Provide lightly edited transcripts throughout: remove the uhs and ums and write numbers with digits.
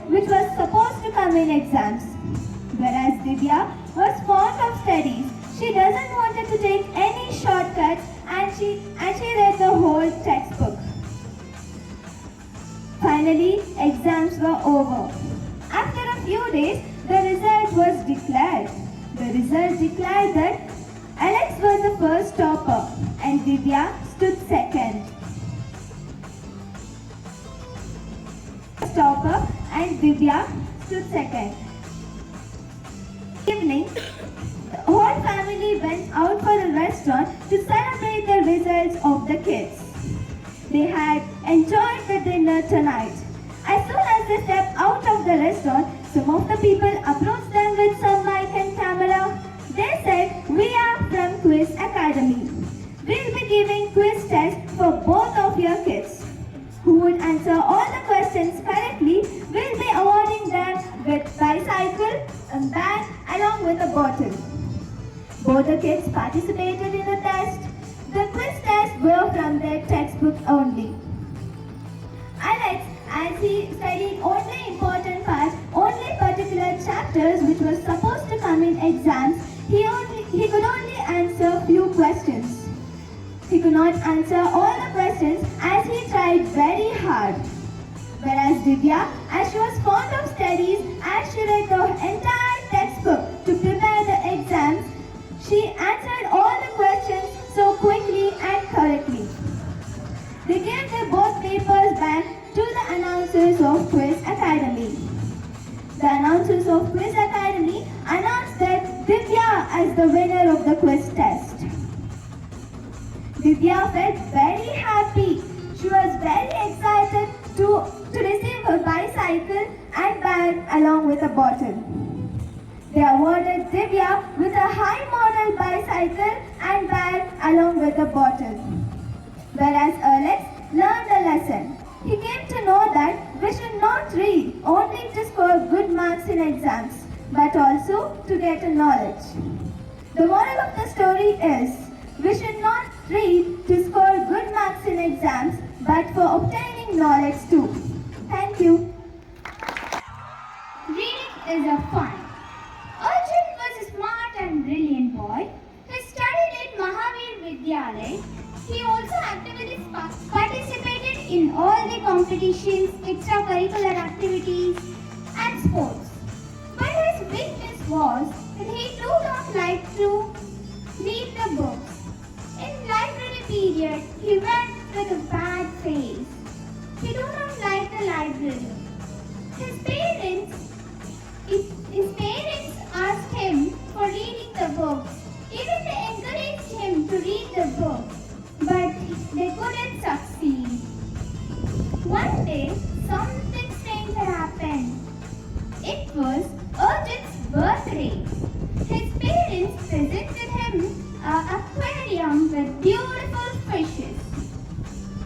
Which was supposed to come in exams. Whereas Divya was fond of studies. She doesn't want to take any shortcuts and she read the whole textbook. Finally, exams were over. After a few days, the result was declared. The result declared that Alex was the first topper and Divya stood second. Topper and Divya stood second. Evening, the whole family went out for a restaurant to celebrate the results of the kids. They had enjoyed the dinner tonight. As soon as they stepped out of the restaurant, some of the people approached them with some mic and camera. They said, "We are from Quiz Academy. We'll be giving quiz tests for both of your kids. Who would answer all the questions correctly will be awarding them with bicycle and bag along with a bottle." Both the kids participated in the test. The quiz tests were from their textbook only. Alex, as he studied only important parts, only particular chapters which were supposed to come in exams, he could only answer few questions. He could not answer all the questions as he tried very hard. Whereas Divya, as she was fond of studies, as she read the entire textbook to prepare the exams, she answered all the questions so quickly and correctly. They gave their both papers back to the announcers of Quiz Academy. The announcers of Quiz Academy announced that Divya as the winner of the quiz test. Divya felt very happy. She was very excited to receive her bicycle and bag along with a bottle. They awarded Divya with a high model bicycle and bag along with a bottle. Whereas Alex learned a lesson. He came to know that we should not read only to score good marks in exams, but also to get a knowledge. The moral of the story is, we should not read to score good marks in exams, but for obtaining knowledge too. Thank you. Reading is a fun. Arjun was a smart and brilliant boy. He studied at Mahavir Vidyalaya. He also actively participated in all the competitions, extracurricular activities and sports. But his weakness was that he did not like to read the books. In library period, he went with a bad face. He did not like the library. His parents asked him for reading the books. Even they encouraged him to read the books, but they couldn't succeed. One day, something strange happened. It was Arjun's birthday. His parents presented him an aquarium with beautiful fishes.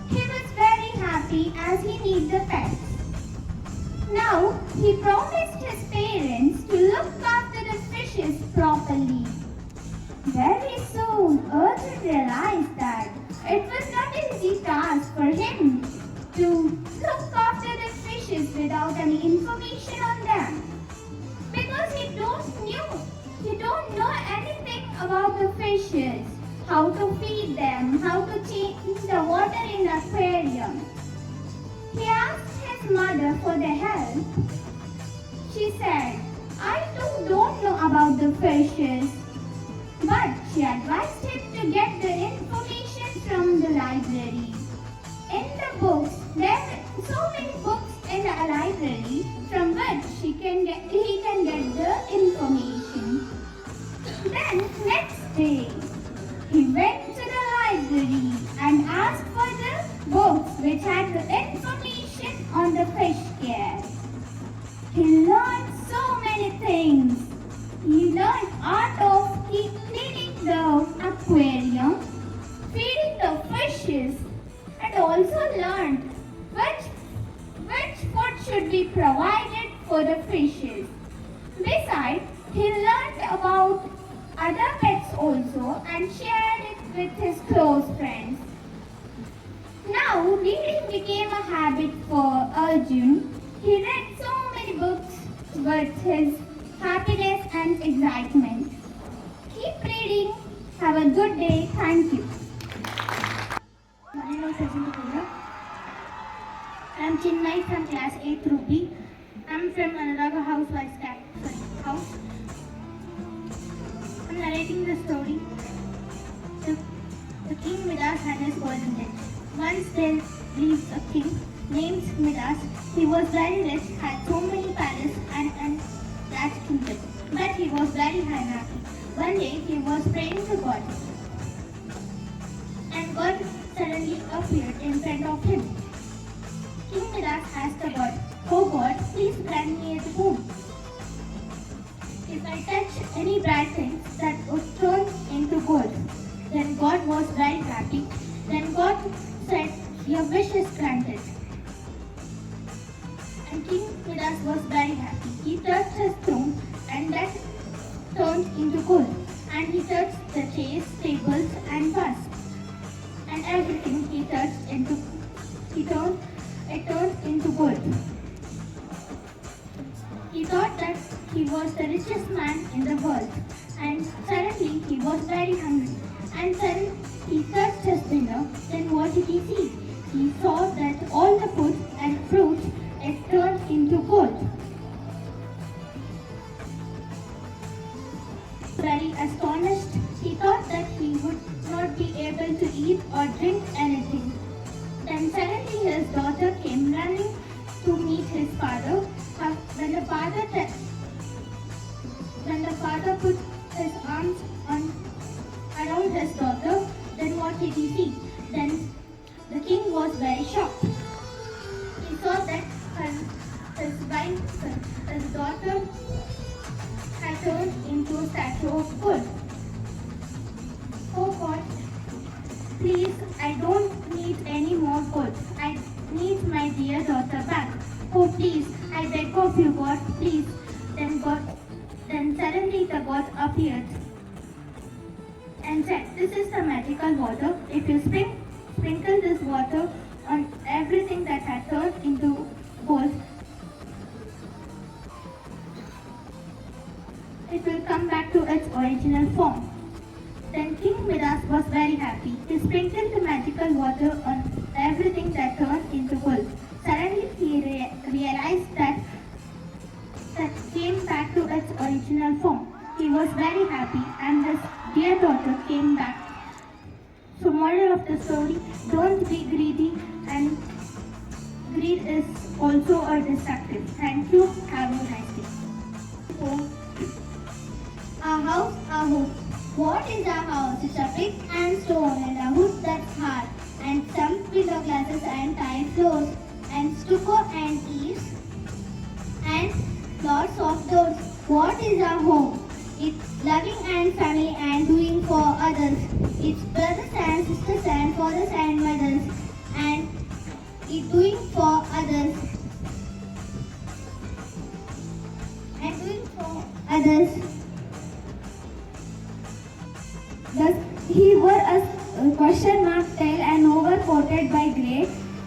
He was very happy as he needed the pets. Now, he promised his parents to look after the fishes properly. Very soon, Arjun realized that it was not an easy task for him to look after the fishes without any information on them. Because he don't know anything about the fishes, how to feed them, how to change the water in the aquarium. He asked his mother for the help. She said, "I too don't know about the fishes." But she advised him to get the information from the library. In the books, there are so many books in a library from which he can get the information. Then next day, he went to the library and asked for the books which had the information on the fish care. He learned so many things. He learned art of cleaning the aquarium, feeding the fishes, and also learned which food should be provided for the fishes. Besides, he learned about other pets also and shared it with his close friends. Now, reading became a habit for Arjun. He read so many books with his happiness and excitement. Keep reading. Have a good day. Thank you. My name is Recitation. I am Chinmay from class A through B. I am from Anuraga house. I am narrating the story. The King Midas had his golden age. Once there lived a king named Midas. He was very rich, had so many palaces and large kingdom. But he was very unhappy. One day he was praying to God. And God suddenly appeared in front of him. King Midas asked the God, "Oh God, please grant me a boon. If I touch any bad things, that would turn into gold." Then God was very happy. Then God said, "Your wish is granted." And King Midas was very happy. He touched his throne and that turned into gold. And he touched the chairs, tables and vase. And everything he touched it turned into gold. He thought that he was the richest man in the world. And suddenly he was very hungry. And suddenly he touched his dinner. Then what did he see? He saw that all the food and fruits it turned into gold. Very astonished, he thought that he would not be able to eat or drink anything. Then suddenly his daughter came running to meet his father. When the father put his arms around his daughter, then what did he see? Then the king was very shocked. He saw that his daughter had turned into a statue of gold. "Oh God, please, I don't need any more gold. I need my dear daughter back. Oh please, I beg of you God, please." Then suddenly the God appeared and said, "This is the magical water. If you sprinkle this water on everything that had turned into gold, it will come back to its original form." Then King Midas was very happy. He sprinkled the magical water on everything that turned into gold. Suddenly he realized that came back to its original form. He was very happy and his dear daughter came back. So moral of the story, don't be greedy, and greed is also a destructive. Thank you. Have a nice day. A house, a hoop. What is a house? It's a brick and stone and a hood that's hard, and some window glasses and tile floors, and stucco and eaves, and lots of doors. What is a home? It's loving and family and doing for others. It's brothers and sisters and fathers and mothers, and it's doing for others. And doing for others. Thus, he wore a question mark tail and overcoated by grey.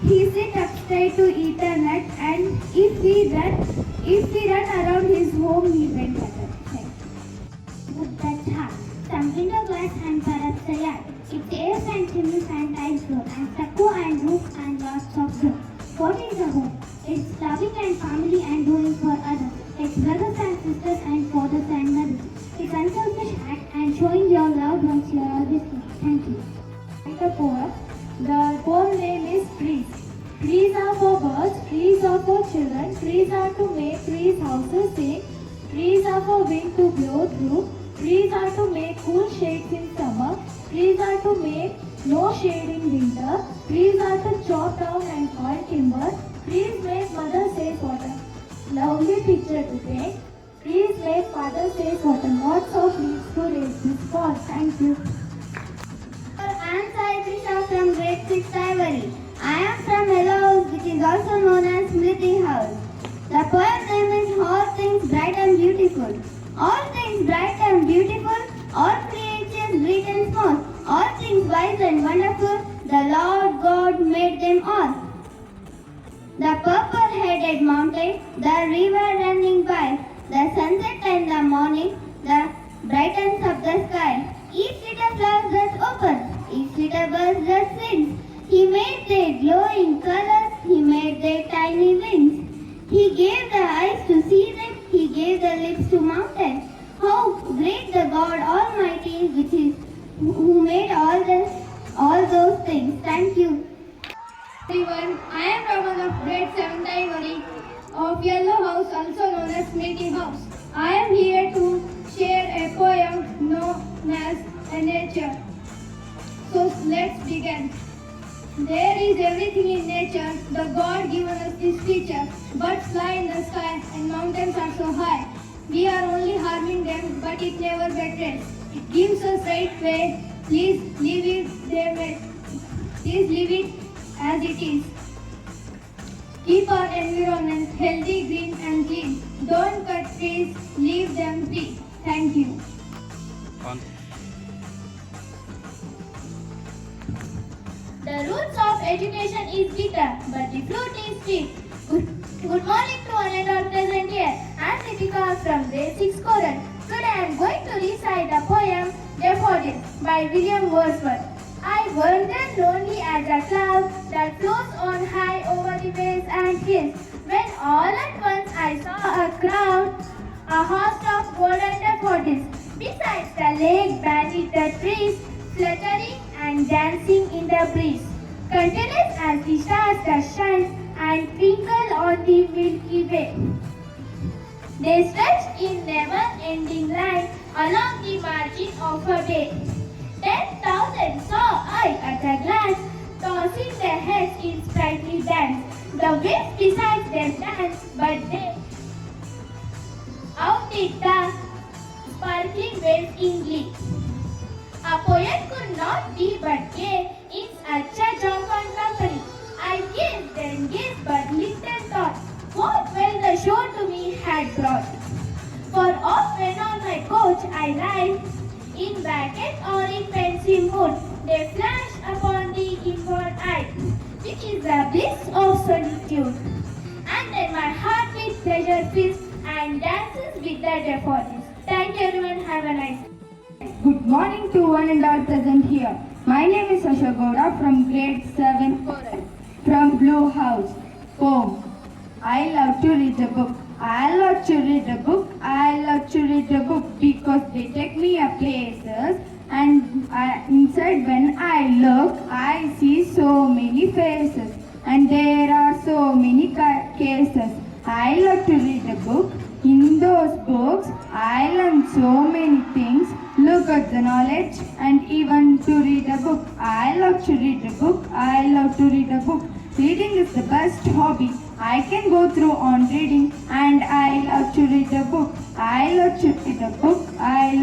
He sit up straight to eat a nut, and if we run around his home, he went better. Wood that's hard. Some window glass and perhaps a yard. It's airs and chimneys and tile floor, and stucco and roof and lots of room. What is a home? It's loving and family and doing for others. It's brothers and sisters and fathers and mothers. It's unselfish act and showing your loved ones your always care. Thank you. Write a poem. The birds, trees are for children, trees are to make trees houses sing, trees are for wind to blow through, trees are to make cool shades in summer, trees are to make no shade in winter, trees are to chop down and haul timber, trees make mother says what a lovely picture to paint, trees make father says what a lots of leaves to raise this fall. Thank you. I am Sai from grade 6 Ivory. I am from Yellow House, which is also known as Smriti House. The poem name is All Things Bright and Beautiful. All things bright and beautiful, all creatures great and small, all things wise and wonderful, the Lord God made them all. The purple-headed mountain, the river running by, the sunset and the morning, the brightness of the sky, each little flower that opens, each little bird that sings. He made their glowing colors, he made their tiny wings. He gave the eyes to see them, he gave the lips to mountains. How great the God Almighty is, which is who made all those things. Thank you. Everyone, I am Raman of grade 7th Ivory of Yellow House, also known as Smriti House. I am here to share a poem known as A Nature. So let's begin. There is everything in nature, the God given us this feature. Birds fly in the sky and mountains are so high. We are only harming them, but it never betrays. It gives us right way. Please leave it their way. Please leave it as it is. Keep our environment healthy, green and clean. Don't cut trees, leave them free. Thank you. The roots of education is bitter, but the fruit is sweet. Good morning to one and all present here. I am Nitika from grade 6 Koran. Today I am going to recite the poem Daffodils by William Wordsworth. I wandered lonely as a cloud that floats on high over the vales and hills, when all at once I saw a crowd, a host of golden daffodils. Besides the lake beneath the trees, fluttering and dancing in the breeze, countless as the stars that shine and twinkle on the Milky Way. They stretched in never-ending line along the margin of a bay. 10,000 saw I at a glance, tossing their heads in sprightly dance. The waves beside them danced, but they outdid the sparkling waves in glee. A poet could not be but gay in such a drunken company. I gazed and gazed, but little thought what will the show to me had brought. For oft when on my coach I ride, in bracket or in pensive mood, they flash upon the inward eye, which is the bliss of solitude. And then my heart with pleasure fills and dances with the daffodils. Thank you everyone, have a nice day. Good morning to one and all present here. My name is Ashagoda from grade 7 Koran, from Blue House. Poem. I love to read a book. I love to read a book. I love to read a book because they take me a places, and inside when I look, I see so many faces, and there are so many cases. I love to read a book. In those books, I learn so many things. Look at the knowledge and even to read a book. I love to read a book. I love to read a book. Reading is the best hobby I can go through on reading, and I love to read a book. I love to read a book. I